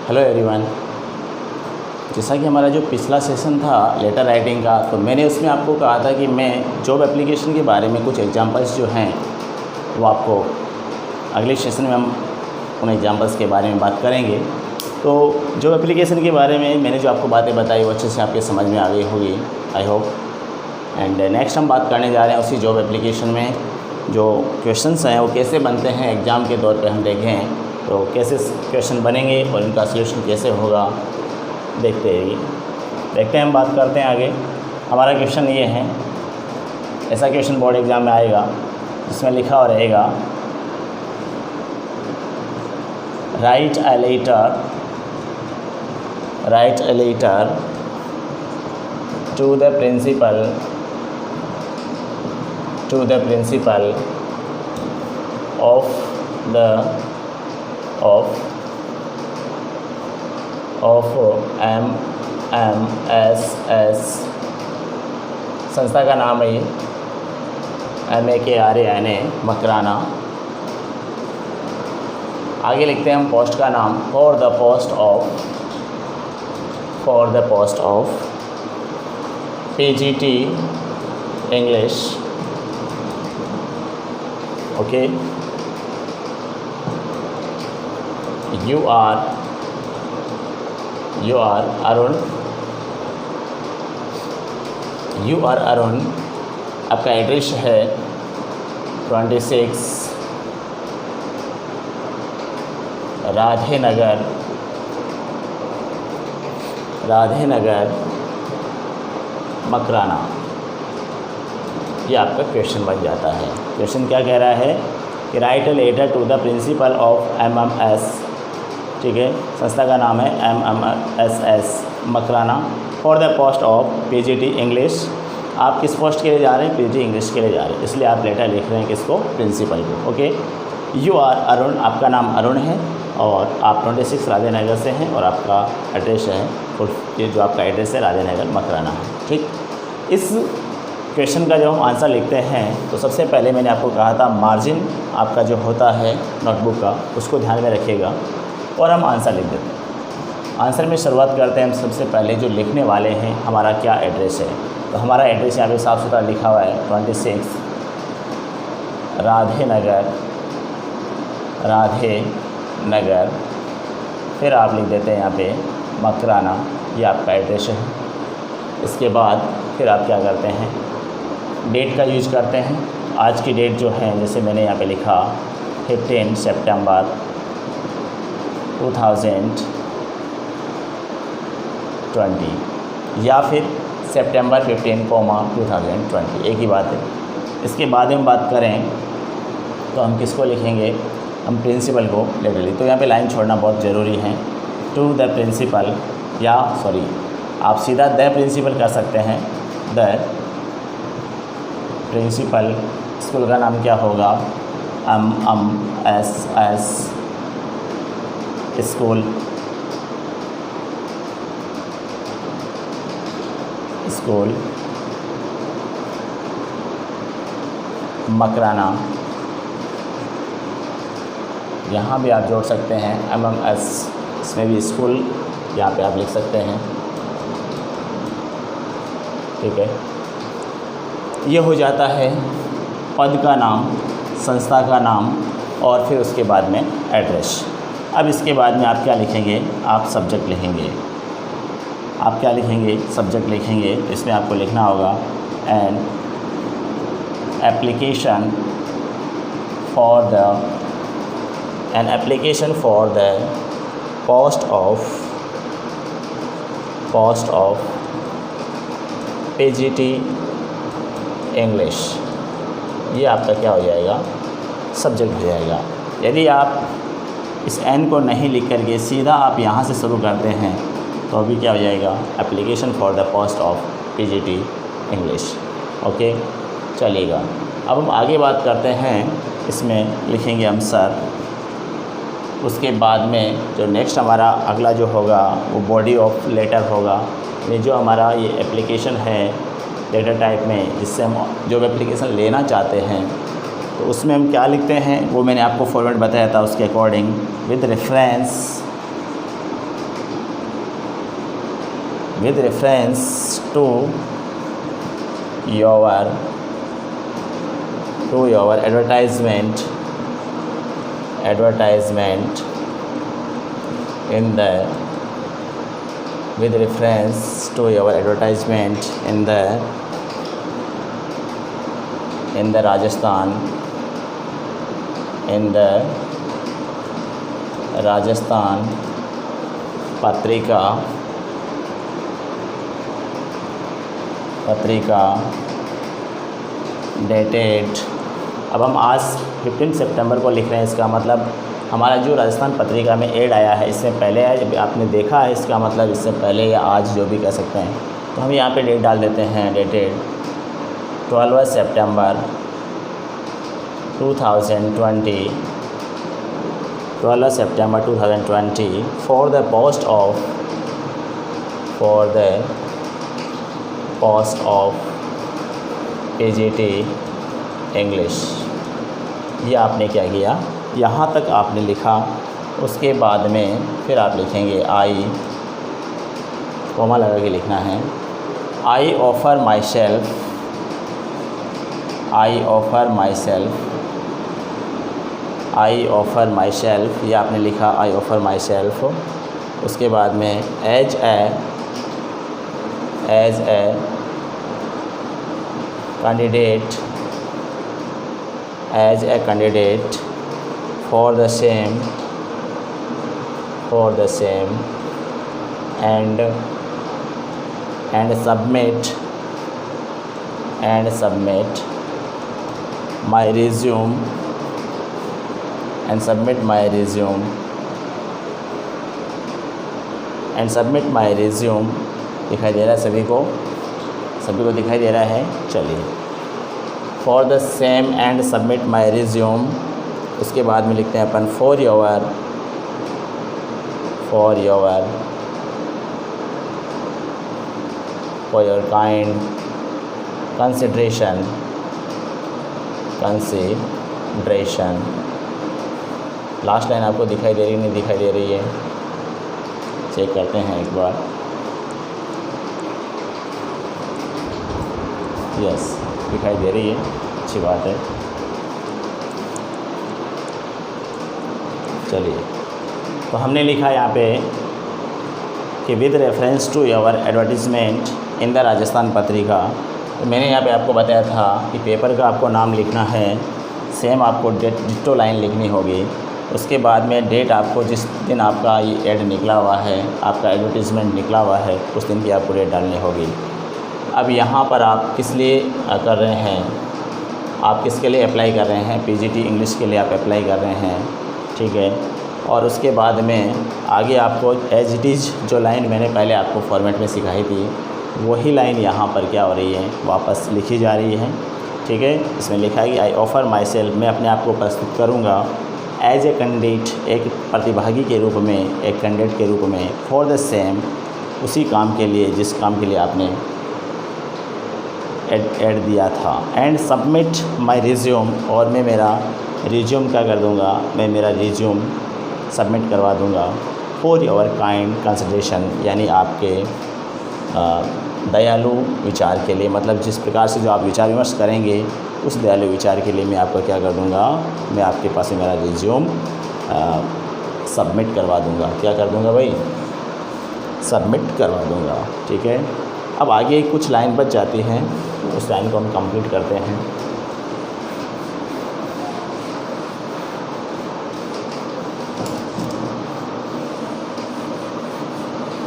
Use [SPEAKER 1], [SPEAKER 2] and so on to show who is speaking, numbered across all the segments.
[SPEAKER 1] Hello everyone. जैसा कि हमारा जो पिछला सेशन था लेटर राइटिंग का, तो मैंने उसमें आपको कहा था कि मैं जॉब एप्लीकेशन के बारे में कुछ एग्जांपल्स जो हैं वो आपको अगले सेशन में हम उन एग्जांपल्स के बारे में बात करेंगे। तो जॉब एप्लीकेशन के बारे में मैंने जो आपको बातें बताई वो अच्छे से आपके समझ में आ गई होगी, आई होप। एंड नेक्स्ट हम बात करने जा रहे हैं उसी जॉब एप्लीकेशन में जो क्वेश्चंस हैं वो कैसे बनते हैं एग्ज़ाम के तौर पे हम देखें, तो कैसे क्वेश्चन बनेंगे और इनका सलूशन कैसे होगा देखते हैं हम बात करते हैं आगे। हमारा क्वेश्चन ये है, ऐसा क्वेश्चन बोर्ड एग्ज़ाम में आएगा जिसमें लिखा हुआ रहेगा write a letter to the principal of MMSS, संस्था का नाम है MAKRANA मकराना। आगे लिखते हैं हम पोस्ट का नाम for the post of PGT English. Okay, you are Arun. आपका एड्रेस है 26 राधे नगर मकराना। ये आपका क्वेश्चन बन जाता है। क्वेश्चन क्या कह रहा है कि write a letter to the principal of MMS, ठीक है, संस्था का नाम है MMSS Makrana, for the post of PGT English. आप किस पोस्ट के लिए जा रहे हैं? PGT इंग्लिश के लिए जा रहे हैं, इसलिए आप लेटर लिख रहे हैं किसको? प्रिंसिपल को। ओके, यू आर अरुण, आपका नाम अरुण है और आप 26 राधे नगर से हैं और आपका एड्रेस है, ये जो आपका एड्रेस है राधे नगर मकराना है। ठीक, इस क्वेश्चन का जब हम आंसर लिखते हैं तो सबसे पहले मैंने आपको कहा था मार्जिन आपका जो होता है नोटबुक का उसको ध्यान में रखिएगा और हम आंसर लिख देते हैं। आंसर में शुरुआत करते हैं हम सबसे पहले जो लिखने वाले हैं हमारा क्या एड्रेस है। तो हमारा एड्रेस यहाँ पे साफ सुथरा लिखा हुआ है 26 राधे नगर, फिर आप लिख देते हैं यहाँ पे मकराना, ये आपका एड्रेस है। इसके बाद फिर आप क्या करते हैं, डेट का यूज करते हैं। आज की डेट जो है जैसे मैंने यहाँ पे लिखा 15 सितंबर 2020 या फिर सितंबर 15, 2020, एक ही बात है। इसके बाद हम बात करें तो हम किसको लिखेंगे? हम प्रिंसिपल को लेटर लिख। तो यहाँ पे लाइन छोड़ना बहुत ज़रूरी है। टू द प्रिंसिपल, या सॉरी आप सीधा द प्रिंसिपल कर सकते हैं। द प्रिंसिपल, स्कूल का नाम क्या होगा? MMSS school Makrana. यहाँ भी आप जोड़ सकते हैं MMS, इसमें भी स्कूल यहाँ पे आप लिख सकते हैं। ठीक है, ये हो जाता है पद का नाम, संस्था का नाम और फिर उसके बाद में एड्रेस। अब इसके बाद में आप क्या लिखेंगे? आप सब्जेक्ट लिखेंगे। आप क्या लिखेंगे? सब्जेक्ट लिखेंगे। इसमें आपको लिखना होगा an application for the post of PGT English. ये आपका क्या हो जाएगा? सब्जेक्ट हो जाएगा। यदि आप इस एन को नहीं लिख करके सीधा आप यहाँ से शुरू करते हैं तो अभी क्या हो जाएगा? Application for the post of PGT English. Okay, चलिएगा। अब हम आगे बात करते हैं, इसमें लिखेंगे हम सर। उसके बाद में जो नेक्स्ट हमारा अगला जो होगा वो बॉडी ऑफ लेटर होगा। ये जो हमारा ये एप्लीकेशन है लेटर टाइप में, जिससे हम जो एप्लीकेशन लेना चाहते हैं तो उसमें हम क्या लिखते हैं वो मैंने आपको फॉर्मेट बताया था। उसके according with reference with reference to your advertisement in the with reference to your advertisement in the Rajasthan पत्रिका डेटेड। अब हम आज 15 सितंबर को लिख रहे हैं, इसका मतलब हमारा जो राजस्थान पत्रिका में ऐड आया है इससे पहले है, जब आपने देखा है इसका मतलब इससे पहले या आज जो भी कह सकते हैं। तो हम यहाँ पे डेट डाल देते हैं, dated 12 September 2020 12 September 2020 for the post of PGT English. ये आपने क्या किया, यहाँ तक आपने लिखा। उसके बाद में फिर आप लिखेंगे आई, कॉमा लगा के लिखना है। आई ऑफ़र माई सेल्फ, ये आपने लिखा आई ऑफ़र माई सेल्फ। उसके बाद में as a candidate for the same and submit my resume दिखाई दे रहा है सभी को दिखाई दे रहा है। चलिए, for the same and submit my resume। उसके बाद में लिखते हैं अपन for your kind consideration। Last line आपको दिखाई दे रही नहीं दिखाई दे रही है, चेक करते हैं एक बार। यस, दिखाई दे रही है, अच्छी बात है। चलिए, तो हमने लिखा यहाँ पे कि with reference to your advertisement in the Rajasthan Patrika. तो मैंने यहाँ पे आपको बताया था कि पेपर का आपको नाम लिखना है, सेम आपको डिट्टो लाइन लिखनी होगी। उसके बाद में डेट आपको जिस दिन आपका ये एड निकला हुआ है, आपका एडवर्टीज़मेंट निकला हुआ है, उस दिन की आपको डेट डालनी होगी। अब यहाँ पर आप किस लिए कर रहे हैं, आप किसके लिए अप्लाई कर रहे हैं, PGT इंग्लिश के लिए आप अप्लाई कर रहे हैं, ठीक है। और उसके बाद में आगे आपको एज इट इज़ जो लाइन मैंने पहले आपको फॉर्मेट में सिखाई थी, वही लाइन यहाँ पर क्या हो रही है, वापस लिखी जा रही है, ठीक है। इसमें लिखा है कि आई ऑफ़र माई सेल्फ, मैं अपने आप को प्रस्तुत करूँगा एज ए कैंडिडेट, एक प्रतिभागी के रूप में, एक कैंडिडेट के रूप में, फॉर द सेम, उसी काम के लिए जिस काम के लिए आपने ऐड दिया था। एंड सबमिट माई रिज्यूम, और मैं मेरा रिज्यूम क्या कर दूँगा, मैं मेरा रिज्यूम सबमिट करवा दूँगा फॉर योर काइंड कंसिडरेशन, यानी आपके दयालु विचार के लिए। मतलब जिस प्रकार से जो आप विचार विमर्श करेंगे, उस दयालु विचार के लिए मैं आपको क्या कर दूँगा, मैं आपके पास में मेरा रिज्यूम सबमिट करवा दूँगा। क्या कर दूँगा भाई, सबमिट करवा दूँगा, ठीक है। अब आगे कुछ लाइन बच जाती हैं, उस लाइन को हम कंप्लीट करते हैं।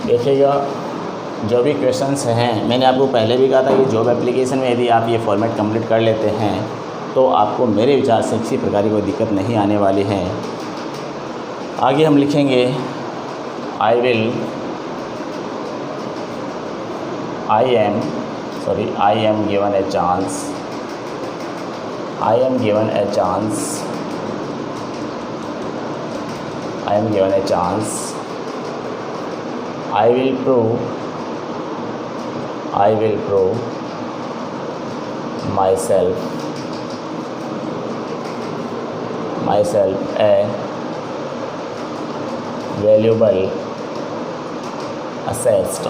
[SPEAKER 1] देखिएगा, जो भी क्वेश्चंस हैं, मैंने आपको पहले भी कहा था कि जॉब एप्लीकेशन में यदि आप ये फॉर्मेट कंप्लीट कर लेते हैं तो आपको मेरे विचार से किसी प्रकार की कोई दिक्कत नहीं आने वाली है। आगे हम लिखेंगे I am given a chance I will prove myself a valuable asset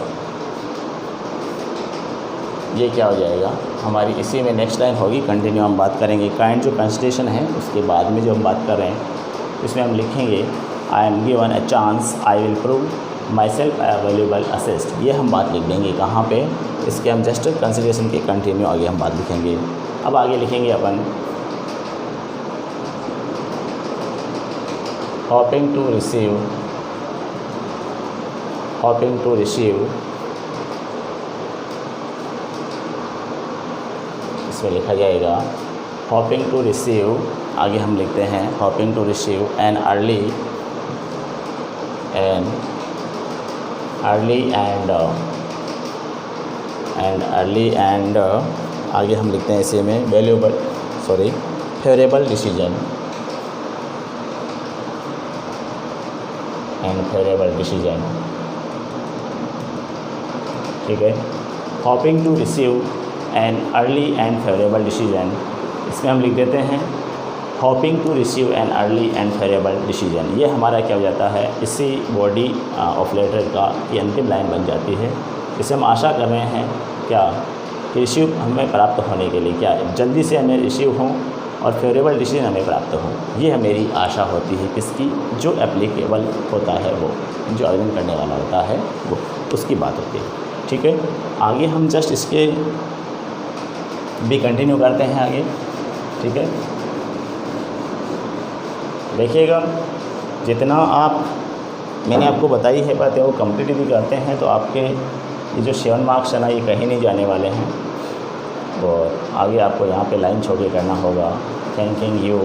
[SPEAKER 1] ये क्या हो जाएगा हमारी, इसी में नेक्स्ट लाइन होगी, कंटिन्यू हम बात करेंगे। काइंड जो कंसिडरेशन है उसके बाद में जो हम बात कर रहे हैं इसमें हम लिखेंगे I am given a chance I will prove my self a valuable assist. ये हम बात लिख देंगे कहाँ पे, इसके हम जस्ट कंसिडरेशन के कंटिन्यू आगे हम बात लिखेंगे। अब आगे लिखेंगे अपन होपिंग टू रिसीव इसमें लिखा जाएगा होपिंग टू रिसीव, आगे हम लिखते हैं hoping to receive an early and आगे हम लिखते हैं इसी में फेवरेबल डिसीजन, ठीक है। Hoping to receive an early and favourable decision, इसमें हम लिख देते हैं hoping to receive an early and favourable decision. ये हमारा क्या हो जाता है, इसी बॉडी ऑफ लेटर का ये अंतिम लाइन बन जाती है। इसे हम आशा कर रहे हैं क्या कि रिसीव हमें प्राप्त होने के लिए क्या जल्दी से हमें रिसीव हों और फेवरेबल डिसीजन हमें प्राप्त हो, ये मेरी आशा होती है। किसकी, जो एप्लीकेबल होता है वो, जो आवेदन करने वाला होता है वो, उसकी बात होती है, ठीक है। आगे हम जस्ट इसके भी कंटिन्यू करते हैं आगे, ठीक है। देखिएगा जितना आप मैंने आपको बताई है बातें वो कंप्लीट भी करते हैं तो आपके ये जो 7 मार्क्स है ना ये कहीं नहीं जाने वाले हैं। और आगे आपको यहाँ पे लाइन छोड़ के करना होगा थैंकिंग यू,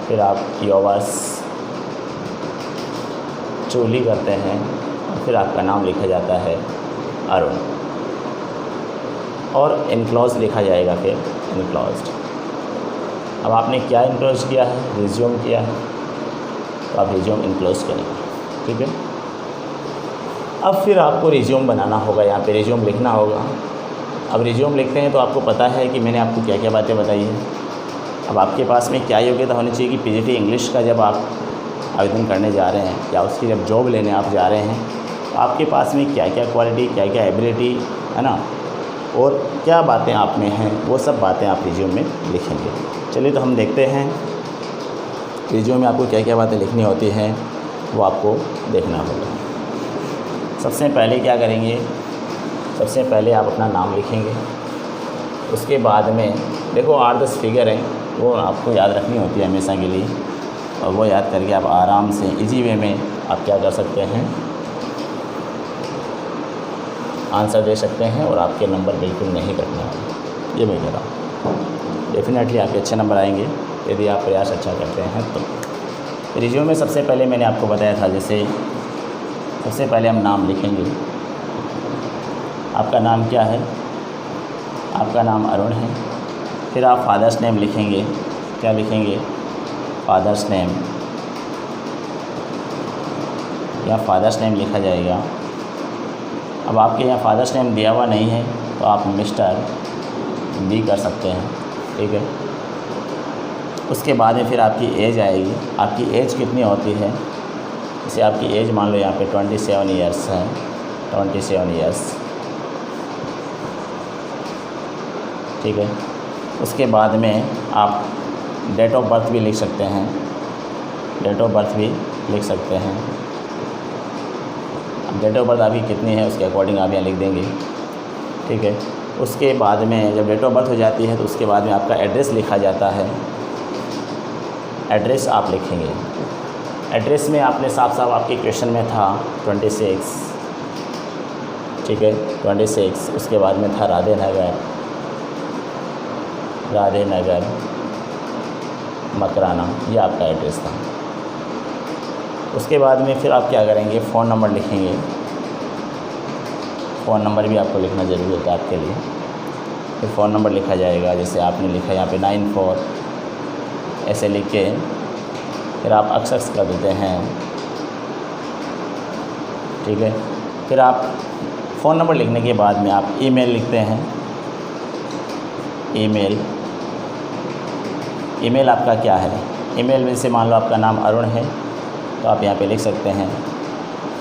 [SPEAKER 1] फिर आप योवर्स ट्रूली करते हैं, फिर आपका नाम लिखा जाता है अरुण, और इनक्लोज लिखा जाएगा फिर इनक्लोज्ड। अब आपने क्या इनक्लोज किया है, रिज्यूम किया है, तो आप रिज्यूम इनक्लोज करेंगे, ठीक है। अब फिर आपको रिज्यूम बनाना होगा, यहाँ पे रिज्यूम लिखना होगा। अब रिज्यूम लिखते हैं तो आपको पता है कि मैंने आपको क्या क्या बातें बताई हैं। अब आपके पास में क्या योग्यता होनी चाहिए कि पीजीटी इंग्लिश का जब आप आवेदन करने जा रहे हैं या उसकी जब जॉब लेने आप जा रहे हैं तो आपके पास में क्या क्या क्वालिटी, क्या क्या एबिलिटी है ना, और क्या बातें आप में हैं, वो सब बातें आप रिज्यूम में लिखेंगे। चलिए तो हम देखते हैं रिज्यूम में आपको क्या क्या बातें लिखनी होती हैं, वो आपको देखना होगा। सबसे पहले क्या करेंगे, सबसे पहले आप अपना नाम लिखेंगे। उसके बाद में देखो 8-10 फिगर हैं, वो आपको याद रखनी होती है हमेशा के लिए, और वो याद करके आप आराम से इजी वे में आप क्या कर सकते हैं, आंसर दे सकते हैं और आपके नंबर बिल्कुल नहीं कटने वाले। ये मैं कह रहा हूँ, डेफिनेटली आपके अच्छे नंबर आएंगे यदि आप प्रयास अच्छा करते हैं तो। रिज्यूम में सबसे पहले मैंने आपको बताया था, जैसे सबसे पहले हम नाम लिखेंगे। आपका नाम क्या है, आपका नाम अरुण है। फिर आप फादर्स नेम लिखेंगे, क्या लिखेंगे, फादर्स नेम, या फादर्स नेम लिखा जाएगा। अब आपके यहाँ फादर्स नेम दिया हुआ नहीं है तो आप मिस्टर बी कर सकते हैं, ठीक है। उसके बाद में फिर आपकी एज आएगी। आपकी एज कितनी होती है, जैसे आपकी एज मान लो यहाँ पे 27 ईयर्स है, 27 ईयर्स, ठीक है। उसके बाद में आप डेट ऑफ बर्थ भी लिख सकते हैं, डेट ऑफ बर्थ भी लिख सकते हैं। डेट ऑफ बर्थ आपकी कितनी है उसके अकॉर्डिंग आप यहाँ लिख देंगे, ठीक है। उसके बाद में जब डेट ऑफ बर्थ हो जाती है तो उसके बाद में आपका एड्रेस लिखा जाता है। एड्रेस आप लिखेंगे, एड्रेस में आपने साफ साफ आपके क्वेश्चन में था 26, ठीक है, 26। उसके बाद में था राधे नगर मकराना, ये आपका एड्रेस था। उसके बाद में फिर आप क्या करेंगे, फ़ोन नंबर लिखेंगे। फ़ोन नंबर भी आपको लिखना ज़रूरी होता है आपके लिए। फिर फ़ोन नंबर लिखा जाएगा, जैसे आपने लिखा यहाँ पे 94 ऐसे लिख के फिर आप अक्सर कर देते हैं, ठीक है। फिर आप फ़ोन नंबर लिखने के बाद में आप ईमेल लिखते हैं। ईमेल आपका क्या है, ईमेल में से मान लो आपका नाम अरुण है तो आप यहाँ पे लिख सकते हैं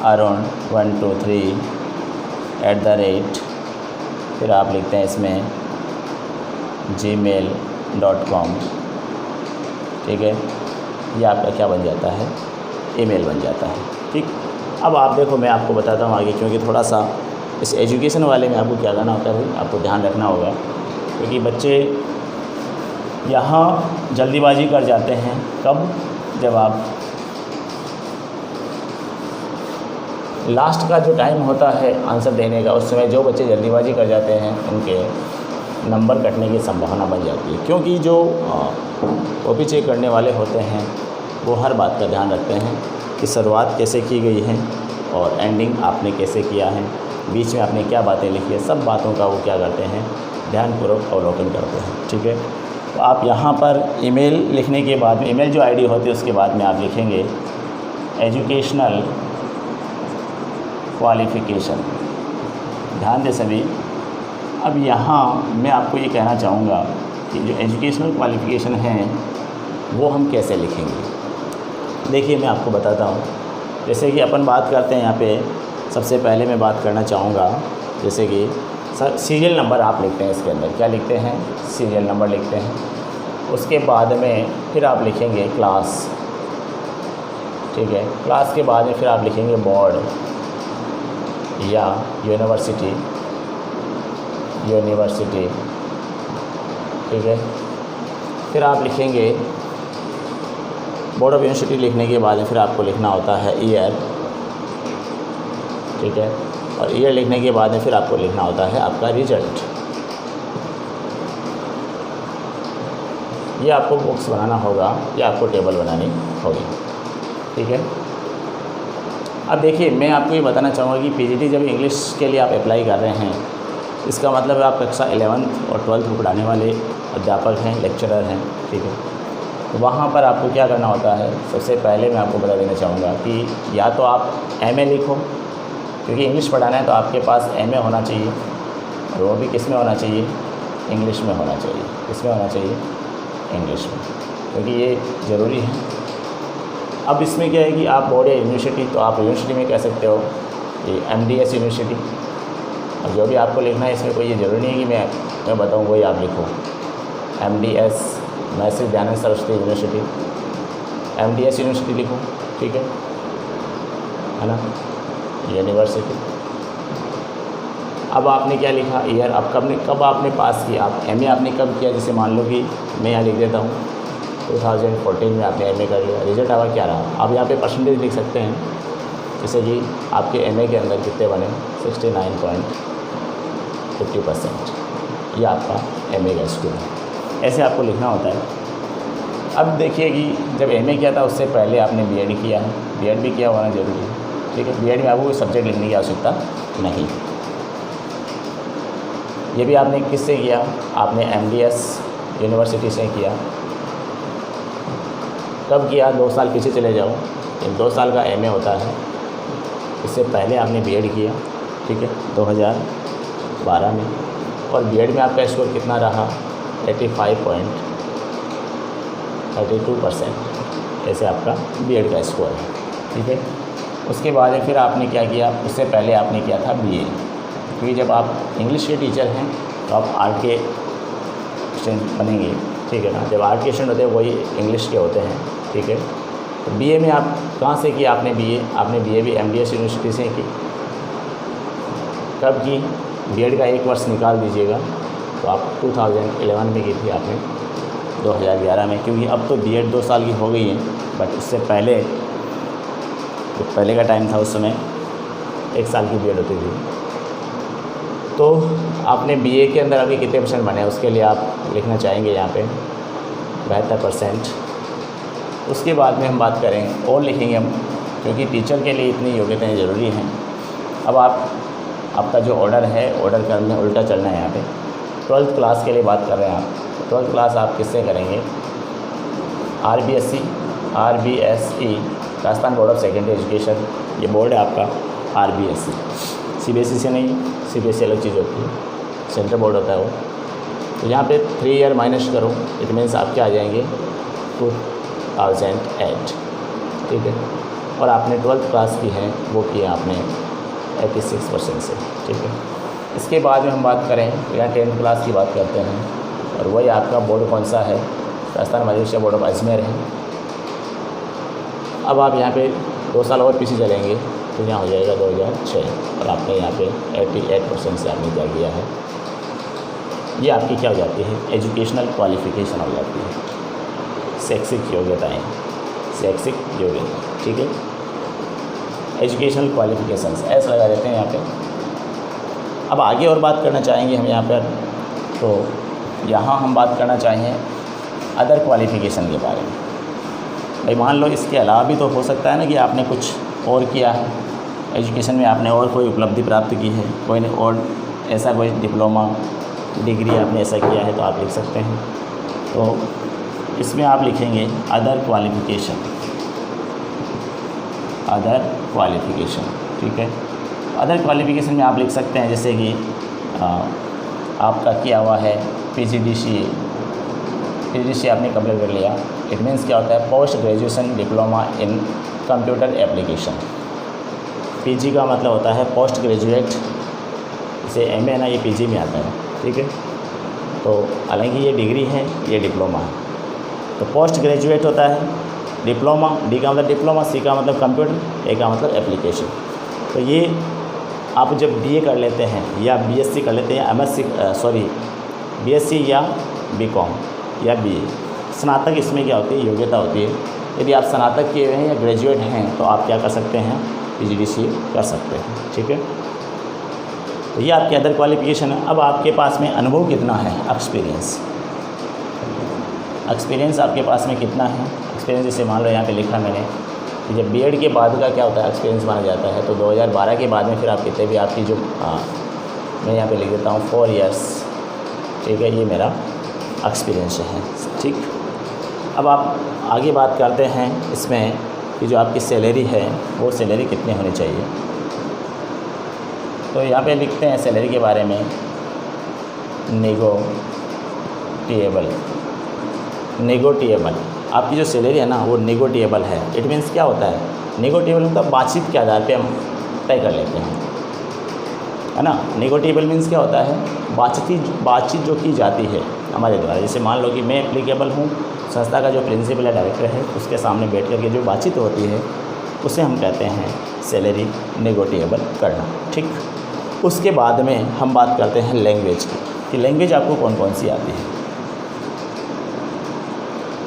[SPEAKER 1] arun123 फिर आप लिखते हैं इसमें gmail.com, ठीक है। ये आपका क्या बन जाता है, ईमेल बन जाता है, ठीक। अब आप देखो, मैं आपको बताता हूँ आगे, क्योंकि थोड़ा सा इस एजुकेशन वाले में आपको क्या करना होता है, आपको ध्यान रखना होगा, क्योंकि बच्चे यहाँ जल्दीबाजी कर जाते हैं। कब? जब आप लास्ट का जो टाइम होता है आंसर देने का, उस समय जो बच्चे जल्दीबाजी कर जाते हैं उनके नंबर कटने की संभावना बन जाती है, क्योंकि जो कॉपी चेक करने वाले होते हैं वो हर बात का ध्यान रखते हैं कि शुरुआत कैसे की गई है और एंडिंग आपने कैसे किया है, बीच में आपने क्या बातें लिखी है, सब बातों का वो क्या करते हैं, ध्यानपूर्वक अवलोकन करते हैं, ठीक है। तो आप यहाँ पर ईमेल लिखने के बाद में, ईमेल जो आईडी होती है उसके बाद में आप लिखेंगे एजुकेशनल क्वालिफ़िकेशन। ध्यान दें सभी। अब यहाँ मैं आपको ये कहना चाहूँगा कि जो एजुकेशनल क्वालिफ़िकेशन है वो हम कैसे लिखेंगे। देखिए, मैं आपको बताता हूँ। जैसे कि अपन बात करते हैं यहाँ पे, सबसे पहले मैं बात करना चाहूँगा, जैसे कि सीरियल नंबर आप लिखते हैं, इसके अंदर क्या लिखते हैं, सीरियल नंबर लिखते हैं। उसके बाद में फिर आप लिखेंगे क्लास, ठीक है। क्लास के बाद में फिर आप लिखेंगे बोर्ड या यूनिवर्सिटी, ठीक है। फिर आप लिखेंगे बोर्ड ऑफ यूनिवर्सिटी। लिखने के बाद में फिर आपको लिखना होता है ईयर, ठीक है। और ईयर लिखने के बाद में फिर आपको लिखना होता है आपका रिजल्ट। ये आपको बुक्स बनाना होगा या आपको टेबल बनानी होगी, ठीक है। अब देखिए, मैं आपको ये बताना चाहूँगा कि पीजीटी जब इंग्लिश के लिए आप अप्लाई कर रहे हैं, इसका मतलब आप कक्षा 11th और 12th में पढ़ाने वाले अध्यापक हैं, लेक्चरर हैं, ठीक है। तो वहाँ पर आपको क्या करना होता है, सबसे पहले मैं आपको बता देना चाहूँगा कि या तो आप एमए लिखो, क्योंकि इंग्लिश पढ़ाना है तो आपके पास एमए होना चाहिए, और वो भी किस में होना चाहिए, इंग्लिश में होना चाहिए। किस में होना चाहिए, इंग्लिश में, क्योंकि ये ज़रूरी है। अब इसमें क्या है कि आप बोर्ड या यूनिवर्सिटी, तो आप यूनिवर्सिटी में कह सकते हो ये MDS यूनिवर्सिटी। और जो भी आपको लिखना है, इसमें कोई ये ज़रूरी नहीं है कि मैं बताऊँ वही आप लिखो। MDS Maharshi Dayanand Saraswati university, MDS university लिखो, ठीक है ना, यूनिवर्सिटी। अब आपने क्या लिखा, ईयर। अब कब आपने पास किया, आप MA आपने कब किया, जैसे मान लो कि मैं यहाँ लिख देता हूँ 2014 में आपने MA कर लिया। रिजल्ट आपका क्या रहा, आप यहाँ पे परसेंटेज लिख सकते हैं, जैसे कि आपके MA के अंदर कितने बने, 69.50%। ये आपका MA का स्कोर है। ऐसे आपको लिखना होता है। अब देखिए कि जब MA किया था उससे पहले आपने BEd किया है, BEd भी किया होना जरूरी है, ठीक है। BEd में आपको कोई सब्जेक्ट लिखने की आवश्यकता नहीं। ये भी आपने किससे किया, आपने MDS यूनिवर्सिटी से किया। कब किया, 2 साल पीछे चले जाओ, 2 साल का MA होता है। इससे पहले आपने BEd किया, ठीक है, 2012 में। और BEd में आपका स्कोर कितना रहा, 85.32%। ऐसे आपका BEd का स्कोर है, ठीक है। उसके बाद फिर आपने क्या किया, उससे पहले आपने किया था BA, क्योंकि जब आप इंग्लिश के टीचर हैं तो आप आर्ट के स्टूडेंट बनेंगे, ठीक है ना। जब आर्ट के स्टूडेंट होते हैं वही इंग्लिश के होते हैं, ठीक है। तो BA में आप कहाँ से किया, आपने BA भी MDS यूनिवर्सिटी से की। कब की, BEd का 1 वर्ष निकाल दीजिएगा, तो आप 2011 में की थी आपने, 2011 में, क्योंकि अब तो BEd 2 साल की हो गई है, बट उससे पहले जो पहले का टाइम था उस समय 1 साल की BEd होती थी। तो आपने BA के अंदर अभी कितने % बने, उसके लिए आप लिखना चाहेंगे यहाँ पे 72%। उसके बाद में हम बात करें और लिखेंगे हम, क्योंकि टीचर के लिए इतनी योग्यताएँ ज़रूरी हैं। अब आपका जो ऑर्डर है, ऑर्डर करने उल्टा चलना है। यहाँ पे 12th क्लास के लिए बात कर रहे हैं आप, 12th क्लास आप किससे करेंगे, RBSE Rajasthan board of secondary education. ये बोर्ड है आपका RBSE, CBSE से नहीं, CBSE अलग चीज़ होती है, सेंट्रल बोर्ड होता है वो। तो यहाँ पे 3 ईयर माइनस करो, इट मीन्स आपके आ जाएंगे 2008, ठीक है। और आपने 12th क्लास की है, वो किया आपने 86% से, ठीक है। इसके बाद में हम बात करें तो यहाँ 10th क्लास की बात करते हैं, और वही आपका बोर्ड कौन सा है, Rajasthan Malaysia board of Ajmer है। अब आप यहाँ पे 2 साल और पीछे चलेंगे तो यहाँ हो जाएगा 2006, और आपने यहाँ पे 88% से आपने क्या किया है, ये आपकी क्या हो जाती है, एजुकेशनल क्वालिफ़िकेशन हो जाती है, शैक्षिक योग्यताएँ, शैक्षिक योग्यता, ठीक है, एजुकेशनल क्वालिफ़िकेशंस ऐसा लगा देते हैं यहाँ पे। अब आगे और बात करना चाहेंगे हम यहाँ पर, तो यहाँ हम बात करना चाहेंगे अदर क्वालिफ़िकेशन के बारे में। भाई मान लो इसके अलावा भी तो हो सकता है ना कि आपने कुछ और किया है एजुकेशन में, आपने और कोई उपलब्धि प्राप्त की है, कोई और ऐसा कोई डिप्लोमा डिग्री आपने ऐसा किया है तो आप लिख सकते हैं। तो इसमें आप लिखेंगे अदर क्वालिफ़िकेशन, अदर क्वालिफ़िकेशन, ठीक है। अदर क्वालिफ़िकेशन में आप लिख सकते हैं जैसे कि आपका किया हुआ है PGDCA आपने कंप्लीट कर लिया। इट मीन्स क्या होता है, post graduation diploma in computer application. PG का मतलब होता है पोस्ट ग्रेजुएट, जैसे MA है ना, ये PG में आता है, ठीक है। तो हालांकि ये डिग्री है, ये डिप्लोमा है। तो पोस्ट ग्रेजुएट होता है, डिप्लोमा, D का मतलब डिप्लोमा, C का मतलब कंप्यूटर, A का मतलब एप्लीकेशन। तो ये आप जब BA कर लेते हैं या BSc कर लेते हैं, BSc या BCom या BA, स्नातक इसमें क्या होती है, योग्यता होती है। यदि आप स्नातक किए हुए हैं या ग्रेजुएट हैं तो आप क्या कर सकते हैं, PGDCA कर सकते हैं, ठीक है। तो ये आपके अदर क्वालिफ़िकेशन है। अब आपके पास में अनुभव कितना है, एक्सपीरियंस आपके पास में कितना है। एक्सपीरियंस जैसे मान लो यहाँ पे लिखा मैंने कि जब B.Ed के बाद का क्या होता है, एक्सपीरियंस माना जाता है। तो 2012 के बाद में फिर आप कितने भी आपकी जो मैं यहाँ पे लिख देता हूँ 4 ईयर्स, ठीक है, ये मेरा एक्सपीरियंस है, ठीक। अब आप आगे बात करते हैं इसमें कि जो आपकी सैलरी है वो सैलरी कितनी होनी चाहिए। तो यहाँ पे लिखते हैं सैलरी के बारे में, नेगोटिएबल। आपकी जो सैलरी है ना वो नेगोटिएबल है। इट मीन्स क्या होता है, नेगोटिएबल मतलब बातचीत के आधार पे हम तय कर लेते हैं, है ना। नेगोटिएबल मीन्स क्या होता है, बातचीत जो की जाती है हमारे द्वारा। जैसे मान लो कि मैं एप्लीकेबल हूँ, संस्था का जो प्रिंसिपल या डायरेक्टर है उसके सामने बैठ कर के जो बातचीत होती है उसे हम कहते हैं सैलरी नेगोटिएबल करना, ठीक। उसके बाद में हम बात करते हैं लैंग्वेज की, कि लैंग्वेज आपको कौन कौन सी आती है।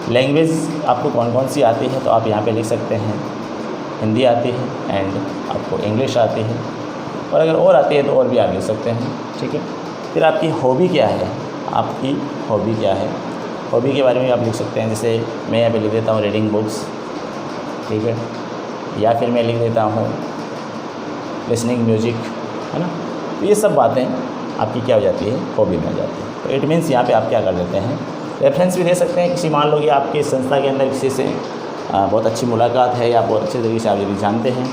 [SPEAKER 1] लैंग्वेज आपको कौन कौन सी आती है, तो आप यहाँ पे लिख सकते हैं हिंदी आती है एंड आपको इंग्लिश आती है, और अगर और आती है तो और भी आप लिख सकते हैं, ठीक है। फिर आपकी हॉबी क्या है, आपकी हॉबी क्या है, हॉबी के बारे में आप लिख सकते हैं। जैसे मैं यहाँ पे लिख देता हूँ रीडिंग बुक्स, ठीक है, या फिर मैं लिख देता हूँ लिसनिंग म्यूजिक, है ना। तो ये सब बातें आपकी क्या हो जाती है, हॉबी में हो जाती है। तो इट मीन्स यहाँ पे आप क्या कर देते हैं, रेफरेंस भी दे सकते हैं। किसी मान लो कि आपकी संस्था के अंदर किसी से बहुत अच्छी मुलाकात है या बहुत अच्छे तरीके से आप यदि जानते हैं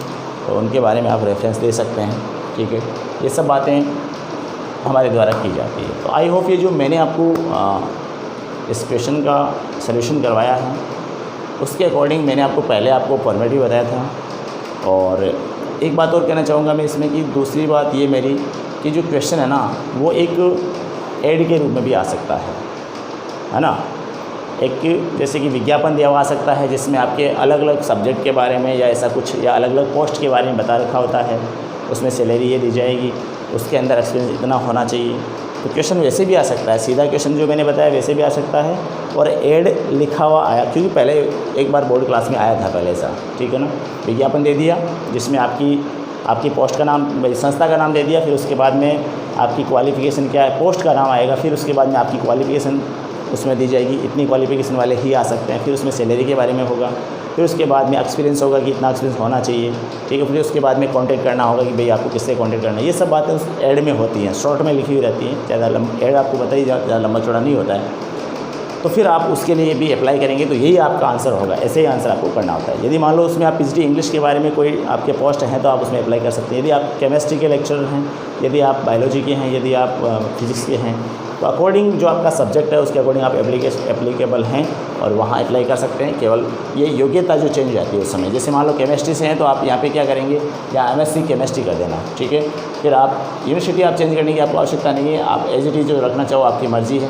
[SPEAKER 1] तो उनके बारे में आप रेफरेंस दे सकते हैं, ठीक है। ये सब बातें हमारे द्वारा की जाती है। तो आई होप ये जो मैंने आपको इस क्वेश्चन का सलूशन करवाया है उसके अकॉर्डिंग मैंने आपको पहले आपको फॉर्मेट भी बताया था। और एक बात और कहना चाहूँगा मैं इसमें कि दूसरी बात ये मेरी कि जो क्वेश्चन है ना वो एक ऐड के रूप में भी आ सकता है ना। एक जैसे कि विज्ञापन दिया हुआ आ सकता है जिसमें आपके अलग अलग सब्जेक्ट के बारे में या ऐसा कुछ या अलग अलग पोस्ट के बारे में बता रखा होता है, उसमें सैलरी ये दी जाएगी, उसके अंदर एक्सपीरियंस इतना होना चाहिए। तो क्वेश्चन वैसे भी आ सकता है, सीधा क्वेश्चन जो मैंने बताया वैसे भी आ सकता है, और ऐड लिखा हुआ आया, क्योंकि पहले एक बार बोर्ड क्लास में आया था पहले ऐसा, ठीक है ना। विज्ञापन दे दिया जिसमें आपकी पोस्ट का नाम, संस्था का नाम दे दिया, फिर उसके बाद में आपकी क्वालिफ़िकेशन क्या है, पोस्ट का नाम आएगा, फिर उसके बाद में आपकी क्वालिफ़िकेशन उसमें दी जाएगी, इतनी क्वालिफ़िकेशन वाले ही आ सकते हैं। फिर उसमें सैलरी के बारे में होगा, फिर उसके बाद में एक्सपीरियंस होगा कि इतना एक्सपीरियंस होना चाहिए, ठीक है। फिर उसके बाद में कांटेक्ट करना होगा कि भाई आपको किससे कांटेक्ट करना है। ये सब बातें उस ऐड में होती हैं, शॉर्ट में लिखी हुई रहती हैं, ज़्यादा ऐड आपको पता ही ज़्यादा लंबा चौड़ा नहीं होता है। तो फिर आप उसके लिए भी अप्लाई करेंगे तो यही आपका आंसर होगा, ऐसे ही आंसर आपको करना होता है। यदि मान लो उसमें आप PhD इंग्लिश के बारे में कोई आपके पोस्ट हैं तो आप उसमें अप्लाई कर सकते हैं। यदि आप केमिस्ट्री के लेक्चरर हैं, यदि आप बायोलॉजी के हैं, यदि आप फिजिक्स के हैं, तो अकॉर्डिंग जो आपका सब्जेक्ट है उसके अकॉर्डिंग आप एप्लीकेबल हैं और वहाँ अप्लाई कर सकते हैं। केवल ये योग्यता जो चेंज हो जाती है उस समय, जैसे मान लो केमिस्ट्री से हैं तो आप यहाँ पे क्या करेंगे, या एमएससी केमिस्ट्री कर देना, ठीक है। फिर आप यूनिवर्सिटी आप चेंज करने की आपको आवश्यकता नहीं है, आप एज इट इज़ जो रखना चाहो आपकी मर्ज़ी है।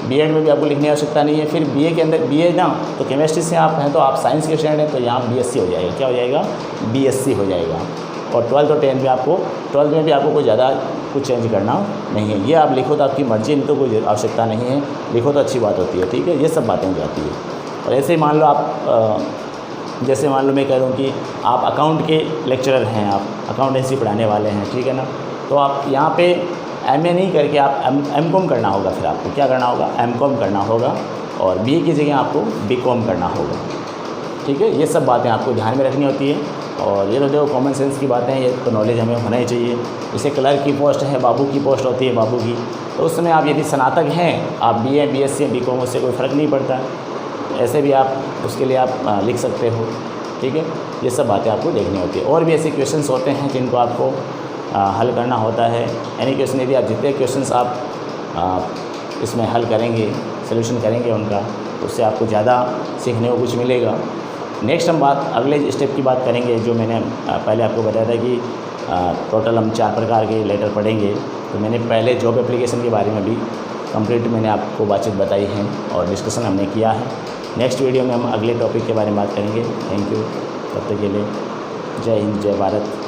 [SPEAKER 1] बीएड में भी आपको लिखने की आवश्यकता नहीं है। फिर बीए के अंदर बीए ना, तो केमिस्ट्री से आप हैं तो आप साइंस के स्टूडेंट हैं तो यहाँ बीएससी हो जाएगा, क्या हो जाएगा, बीएससी हो जाएगा। और 12th और 10th में आपको, 12th में भी आपको कोई ज़्यादा कुछ चेंज करना नहीं है। ये आप लिखो तो आपकी मर्ज़ी, नहीं तो कोई आवश्यकता नहीं है, लिखो तो अच्छी बात होती है, ठीक है। ये सब बातें हो जाती है। और ऐसे ही मान लो आप जैसे मान लो मैं कह दूँ कि आप अकाउंट के लेक्चरर हैं, आप अकाउंटेंसी पढ़ाने वाले हैं, ठीक है ना, तो आप यहाँ पे एमए नहीं करके आप एमकॉम करना होगा। फिर आपको क्या करना होगा, एमकॉम करना होगा और बीए की जगह आपको बीकॉम करना होगा, ठीक है। ये सब बातें आपको ध्यान में रखनी होती है। और ये तो देखो कॉमन सेंस की बातें हैं, ये तो नॉलेज हमें होना ही चाहिए। जैसे क्लर्क की पोस्ट है, बाबू की पोस्ट होती है बाबू की, तो उस समय आप यदि स्नातक हैं, आप बीए बीएससी बीकॉम, उससे कोई फ़र्क नहीं पड़ता, ऐसे भी आप उसके लिए आप लिख सकते हो, ठीक है। ये सब बातें आपको देखनी होती है। और भी ऐसे क्वेश्चंस होते हैं जिनको आपको हल करना होता है। एनी क्वेश्चन यदि आप जितने क्वेश्चंस आप इसमें हल करेंगे, सोल्यूशन करेंगे उनका, उससे आपको ज़्यादा सीखने को कुछ मिलेगा। नेक्स्ट हम अगले स्टेप की बात करेंगे, जो मैंने पहले आपको बताया था कि टोटल हम 4 प्रकार के लेटर पढ़ेंगे। तो मैंने पहले जॉब एप्लीकेशन के बारे में भी कंप्लीट मैंने आपको बातचीत बताई है और डिस्कशन हमने किया है। नेक्स्ट वीडियो में हम अगले टॉपिक के बारे में बात करेंगे। थैंक यू, तब तक के लिए जय हिंद, जय भारत।